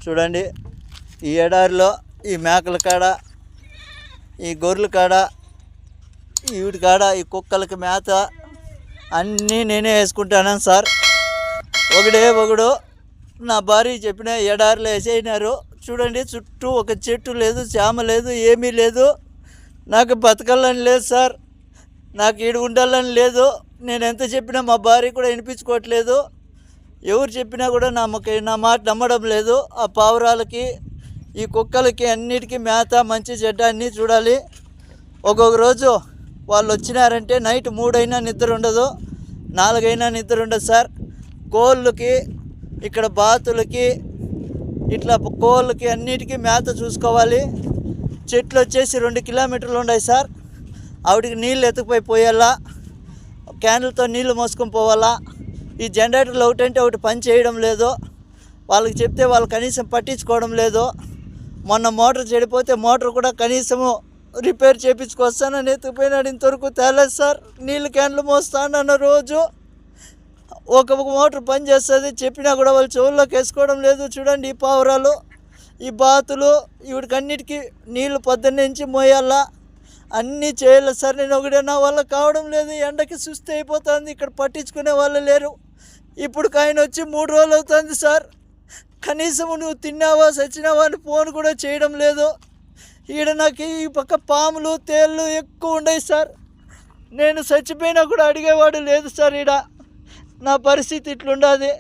చూడండి, ఈ ఎడారిలో ఈ మేకల కాడ, ఈ గొర్రెల కాడ, వీటి కాడ ఈ కుక్కలకి మేత అన్నీ నేనే వేసుకుంటాను సార్. ఒకడు నా భార్య చెప్పిన ఎడారిలో వేసేసినారు. చూడండి, చుట్టూ ఒక చెట్టు లేదు, చేమ లేదు, ఏమీ లేదు. నాకు బతకాలని లేదు సార్, నాకు ఈడు ఉండాలని లేదు. నేను ఎంత చెప్పినా మా భార్య కూడా వినిపించుకోవట్లేదు. ఎవరు చెప్పినా కూడా నా మాట నమ్మడం లేదు. ఆ పావురాలకి, ఈ కుక్కలకి అన్నిటికీ మేత, మంచి చెడ్డ అన్నీ చూడాలి. ఒక్కొక్క రోజు వాళ్ళు వచ్చినారంటే నైట్ 3 అయినా నిద్ర ఉండదు, 4 అయినా నిద్ర ఉండదు సార్. కోళ్ళకి, ఇక్కడ బాతులకి, ఇట్లా కోళ్ళకి అన్నిటికీ మేత చూసుకోవాలి. చెట్లు వచ్చేసి 2 కిలోమీటర్లు ఉన్నాయి సార్. ఆవిడికి నీళ్ళు ఎత్తుకుపోయి పోయాలా, క్యాన్లతో నీళ్లు మోసుకొని పోవాలా. ఈ జనరేటర్లు ఒకటంటే ఒకటి పని చేయడం లేదు. వాళ్ళకి చెప్తే వాళ్ళు కనీసం పట్టించుకోవడం లేదు. మొన్న మోటార్ చెడిపోతే మోటార్ కూడా కనీసము రిపేర్ చేయించుకొస్తానని ఎత్తుకుపోయినాడు. ఇంతవరకు తేలేదు సార్. నీళ్ళు క్యాన్లు మోస్తానన్న రోజు ఒక మోటార్ పని చేస్తుంది, చెప్పినా కూడా వాళ్ళు చెవుల్లోకి వేసుకోవడం లేదు. చూడండి, ఈ పావురాలు, ఈ బాతులు, వీడికి అన్నిటికీ నీళ్ళు పొద్దున్నుంచి మోయాలా, అన్నీ చేయాలి సార్. నేను ఒకటే, నా వల్ల కావడం లేదు. ఎండకి సుస్థి అయిపోతుంది. ఇక్కడ పట్టించుకునే వాళ్ళు లేరు. ఇప్పుడు ఆయన వచ్చి 3 రోజులు అవుతుంది సార్. కనీసం నువ్వు తిన్నావా చచ్చినావా అని ఫోన్ కూడా చేయడం లేదు. ఈడ నాకు ఈ పక్క పాములు, తేళ్ళు ఎక్కువ ఉన్నాయి సార్. నేను చచ్చిపోయినా కూడా అడిగేవాడు లేదు సార్. ఈడ నా పరిస్థితి ఇట్లుండదు.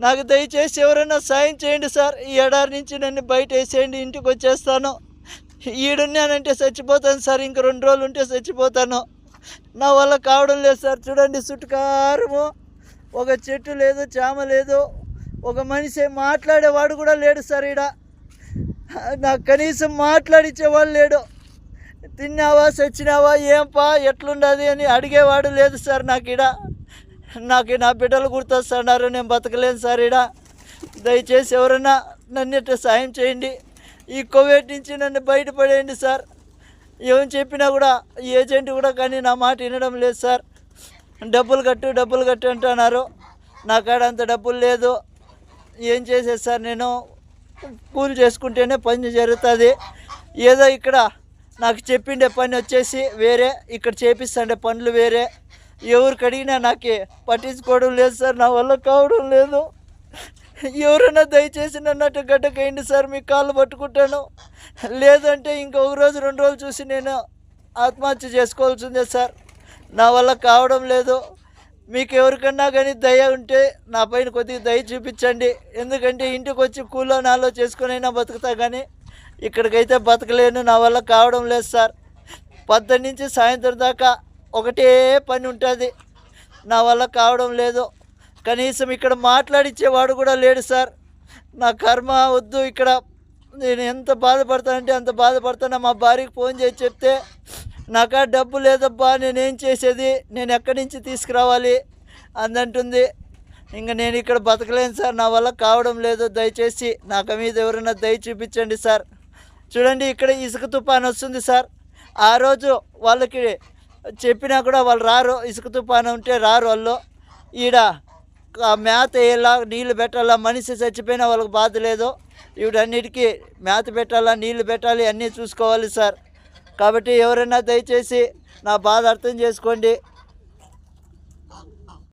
నాకు దయచేసి ఎవరైనా సాయం చేయండి సార్. ఈ ఎడారి నుంచి నన్ను బయట వేసేయండి, ఇంటికి వచ్చేస్తాను. ఈడున్నానంటే చచ్చిపోతాను సార్. ఇంక 2 రోజులు ఉంటే చచ్చిపోతాను. నా వల్ల కావడం లేదు సార్. చూడండి, చుట్టుకారము ఒక చెట్టు లేదు, చేమ లేదు, ఒక మనిషి మాట్లాడేవాడు కూడా లేడు సార్. ఈడ నాకు కనీసం మాట్లాడించేవాడు లేడు. తిన్నావా చచ్చినావా, ఏంపా ఎట్లుండదు అని అడిగేవాడు లేదు సార్. నాకు నా బిడ్డలు గుర్తొస్తున్నారు. నేను బతకలేను సార్. ఈడ దయచేసి ఎవరైనా నన్ను సాయం చేయండి. ఈ కోవిడ్ నుంచి నన్ను బయటపడేయండి సార్. ఏం చెప్పినా కూడా ఏజెంట్ కూడా కానీ నా మాట వినడం లేదు సార్. డబ్బులు కట్టు అంటున్నారు. నా కాడ అంత డబ్బులు లేదు. ఏం చేసేది సార్? నేను కూలి చేసుకుంటేనే పని జరుగుతుంది. ఏదో ఇక్కడ నాకు చెప్పిండే పని వచ్చేసి వేరే, ఇక్కడ చేపిస్తుండే పనులు వేరే. ఎవరికి అడిగినా నాకు పట్టించుకోవడం లేదు సార్. నా వల్ల కావడం లేదు. ఎవరైనా దయచేసి నన్నట్టు గడ్డకైంది సార్. మీ కాళ్ళు పట్టుకుంటాను. లేదంటే ఇంకొక రోజు 2 రోజులు చూసి నేను ఆత్మహత్య చేసుకోవాల్సిందే సార్. నా వల్ల కావడం లేదు. మీకు ఎవరికన్నా కానీ దయ ఉంటే నా పైన కొద్దిగా దయ చూపించండి. ఎందుకంటే ఇంటికి వచ్చి కూలో నాలో చేసుకునైనా బతుకుతా, కానీ ఇక్కడికైతే బతకలేను. నా వల్ల కావడం లేదు సార్. 10 నుంచి సాయంత్రం దాకా ఒకటే పని ఉంటుంది. నా వల్ల కావడం లేదు. కనీసం ఇక్కడ మాట్లాడించేవాడు కూడా లేడు సార్. నా కర్మ వద్దు. ఇక్కడ నేను ఎంత బాధపడతానంటే అంత బాధపడతాను. మా భార్యకి ఫోన్ చేసి చెప్తే, నాకా డబ్బు లేదబ్బా, నేనేం చేసేది, నేను ఎక్కడి నుంచి తీసుకురావాలి అందంటుంది. ఇంకా నేను ఇక్కడ బతకలేను సార్. నా వల్ల కావడం లేదు. దయచేసి నాకు మీద ఎవరైనా దయ చూపించండి సార్. చూడండి, ఇక్కడ ఇసుక తుఫాను వస్తుంది సార్. ఆ రోజు వాళ్ళకి చెప్పినా కూడా వాళ్ళు రారు. ఇసుక తుఫాను ఉంటే రారు వాళ్ళు. ఈడ మేత వేయాలా, నీళ్ళు పెట్టాలా. మనిషి చచ్చిపోయినా వాళ్ళకి బాధ లేదు. వీటన్నిటికీ మేత పెట్టాలా, నీళ్ళు పెట్టాలి, అన్నీ చూసుకోవాలి సార్. కాబట్టి ఎవరైనా దయచేసి నా బాధ అర్థం చేసుకోండి.